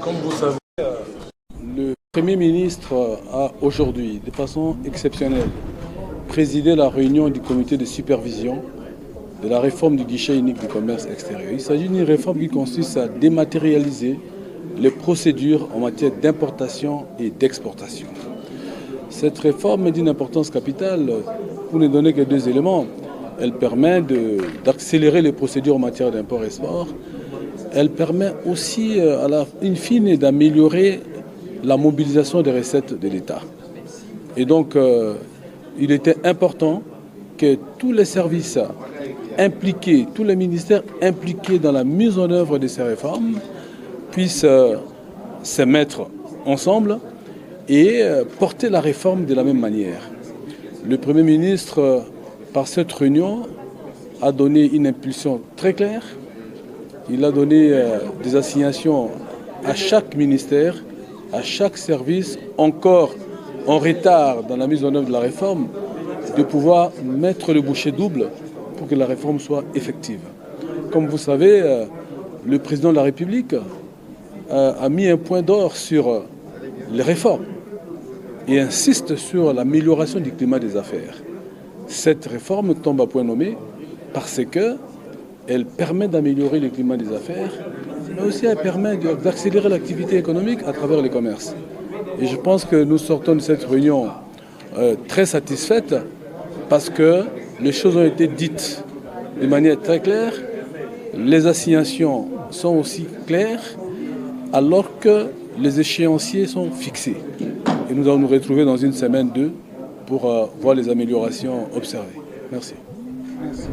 Comme vous savez, le Premier ministre a aujourd'hui, de façon exceptionnelle, présidé la réunion du comité de supervision de la réforme du guichet unique du commerce extérieur. Il s'agit d'une réforme qui consiste à dématérialiser les procédures en matière d'importation et d'exportation. Cette réforme est d'une importance capitale pour ne donner que deux éléments. Elle permet d'accélérer les procédures en matière d'import-export. Elle permet aussi, in fine, d'améliorer la mobilisation des recettes de l'État. Et donc, il était important que tous les services impliqués, tous les ministères impliqués dans la mise en œuvre de ces réformes puissent se mettre ensemble et porter la réforme de la même manière. Le Premier ministre, par cette réunion, a donné une impulsion très claire. Il a donné des assignations à chaque ministère, à chaque service, encore en retard dans la mise en œuvre de la réforme, de pouvoir mettre le bouchée double pour que la réforme soit effective. Comme vous savez, le président de la République a mis un point d'or sur les réformes et insiste sur l'amélioration du climat des affaires. Cette réforme tombe à point nommé parce qu'elle permet d'améliorer le climat des affaires, mais aussi elle permet d'accélérer l'activité économique à travers le commerce. Et je pense que nous sortons de cette réunion très satisfaites parce que les choses ont été dites de manière très claire, les assignations sont aussi claires, alors que les échéanciers sont fixés. Et nous allons nous retrouver dans une semaine, deux, pour voir les améliorations observées. Merci. Merci.